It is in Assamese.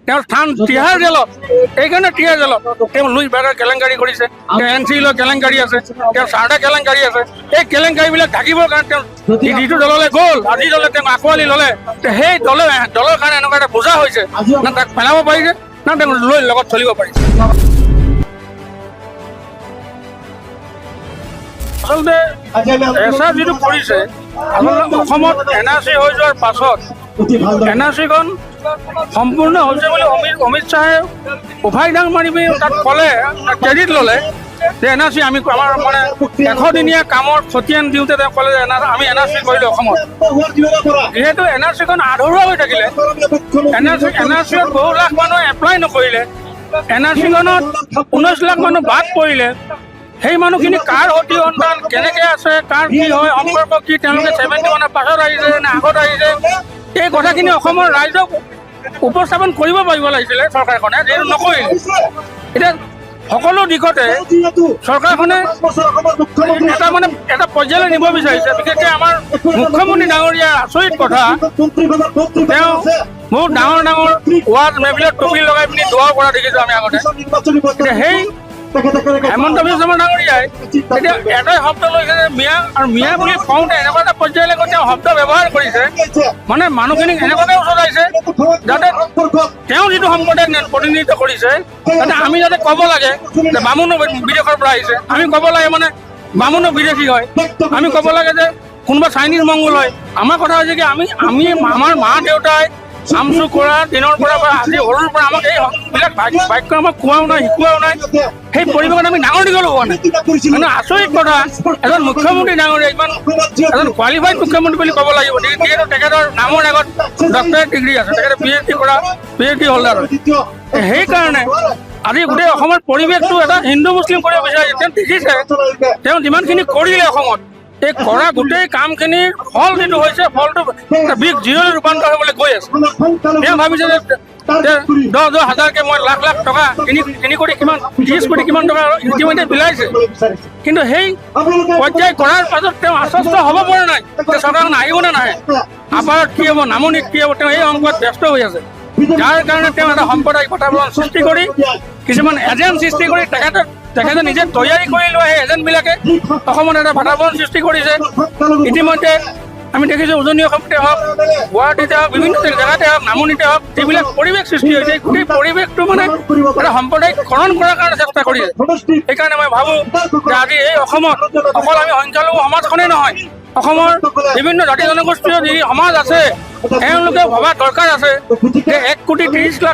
তেওঁৰ স্থান তিহাৰ জেলত। এইকাৰণে তিহাৰ জেলত তেওঁ লুইচ বেগাৰ কেলেংকাৰী কৰিছে, তেওঁ এন চি লৈ কেলেংকাৰী আছে, তেওঁ চাৰদা কেলেংকাৰী আছে। এই কেলেংকাৰীবিলাক ঢাকিবৰ কাৰণে তেওঁ যিটো দললৈ গ'ল, আজি দলে তেওঁক আঁকোৱালি ল'লে। সেই দলৰ কাৰণে এনেকুৱা এটা বোজা হৈছে, না তাক পেলাব পাৰিছে না তেওঁ লৈ লগত চলিব পাৰিছে। আচলতে এছাৰ যিটো কৰিছে, আচলতে অসমত এন আৰ চি হৈ যোৱাৰ পাছত এন আৰ চিখন সম্পূৰ্ণ হৈছে বুলি অমিত শ্বাহে উভাই ডাং মাৰি তাত ক'লে, ক্ৰেডিট ল'লে যে এন আৰ চি আমি আমাৰ মানে 100 দিনীয়া কামৰ খতিয়ান দিওঁতে তেওঁ ক'লে যে আমি এন আৰ চি কৰিলোঁ অসমত। যিহেতু এন আৰ চিখন আধৰুৱা হৈ থাকিলে, এন আৰ চিত বহু লাখ মানুহে এপ্লাই নকৰিলে, এন আৰ চিখনত 19 লাখ মানুহ বাদ পৰিলে। সেই মানুহখিনি কাৰ সতি সন্তান, কেনেকৈ আছে, কাৰ কি হয়, সম্পৰ্ক কি, তেওঁলোকে 71 পাছত আহিছে নে আগত আহিছে, এই কথাখিনি অসমৰ ৰাইজক উপস্থাপন কৰিব পাৰিব লাগিছিলে চৰকাৰখনে, যিহেতু নকৰিলে। এতিয়া সকলো দিশতে চৰকাৰখনে এটা পৰ্যায়লৈ নিব বিচাৰিছে। বিশেষকৈ আমাৰ মুখ্যমন্ত্ৰী ডাঙৰীয়াৰ আচৰিত কথা, তেওঁ বহুত ডাঙৰ ডাঙৰ ৱাজ মেবিলত টুপি লগাই পিনি দোৱাও কৰা দেখিছোঁ আমি আগতে। এতিয়া সেই হেমন্ত বিশ্ব শৰ্মা ডাঙৰীয়াই এতিয়া এটাই শব্দ লৈছে যে মিয়া, আৰু মিয়া বুলি কওঁতে এনেকুৱা এটা পৰ্যায়লৈকে তেওঁ শব্দ ব্যৱহাৰ কৰিছে, মানে মানুহখিনিক এনেকুৱাকৈ উচলাইছে যাতে তেওঁ যিটো সম্প্ৰদায়ক প্ৰতিনিধিত্ব কৰিছে, যাতে আমি যাতে ক'ব লাগে যে বামুণো বিদেশৰ পৰা আহিছে, আমি ক'ব লাগে মানে বামুণো বিদেশী হয়, আমি ক'ব লাগে যে কোনোবা চাইনিজ মংগোল হয়। আমাৰ কথা হৈছে কি, আমি আমাৰ মা দেউতাই আমচু কৰা দিনৰ পৰা বা আজি সৰুৰ পৰা আমাক এইবিলাক বাক্য আমাক কোৱাও নাই, শিকোৱাও নাই। সেই পৰিৱেশত আমি ডাঙৰ দীঘল হোৱা নাই। মানে আচৰিত কথা, এজন মুখ্যমন্ত্ৰী ডাঙৰীয়া, ইমান এজন কোৱালিফাইড মুখ্যমন্ত্ৰী বুলি ক'ব লাগিব, যিহেতু তেখেতৰ নামৰ আগত ডক্টৰেট ডিগ্ৰী আছে, তেখেতে PhD হোল্ডাৰ হয়। সেইকাৰণে আজি গোটেই অসমৰ পৰিৱেশটো এটা হিন্দু মুছলিম কৰিব বিচাৰিছে। তেওঁ দেখিছে তেওঁ যিমানখিনি কৰিলে অসমত, এই কৰা গোটেই কামখিনিৰ ফল যিটো হৈছে, ফলটো বিগ জিৰ'লৈ ৰূপান্তৰ হ'বলৈ গৈ আছে। তেওঁ ভাবিছে যে 10 হাজাৰকৈ মই লাখ লাখ টকা, 3 কোটি কিমান, 30 কোটি কিমান টকা ইতিমধ্যে বিলাইছে। কিন্তু সেই পৰ্যায় কৰাৰ পাছত তেওঁ আশ্বস্ত হ'ব পৰা নাই যে চৰকাৰখন আহিব নে নাহে, আপাৰত কি হ'ব, নামনিত কি হ'ব, তেওঁ এই অংকত ব্যস্ত হৈ আছে। যাৰ কাৰণে তেওঁ এটা সাম্প্ৰদায়িক বাতাবৰণ সৃষ্টি কৰি, কিছুমান এজেণ্ট সৃষ্টি কৰি, তেখেতে নিজে তৈয়াৰী কৰি লোৱা সেই এজেণ্টবিলাকে অসমত এটা বাতাবৰণ সৃষ্টি কৰিছে। ইতিমধ্যে আমি দেখিছোঁ উজনি অসমতে হওক, গুৱাহাটীতে হওক, বিভিন্ন জেগাতে হওক, নামনিতে হওক, যিবিলাক পৰিৱেশ সৃষ্টি হৈছে, গোটেই পৰিৱেশটো মানে এটা সাম্প্ৰদায়িকৰণ কৰাৰ কাৰণে চেষ্টা কৰিছে। সেইকাৰণে মই ভাবোঁ যে আজি এই অসমত অকল আমি সংখ্যালঘু সমাজখনেই নহয়, অসমৰ বিভিন্ন জাতি জনগোষ্ঠীয় যি সমাজ আছে, তেওঁলোকে ভবা দৰকাৰ আছে যে 1 কোটি 30 লাখ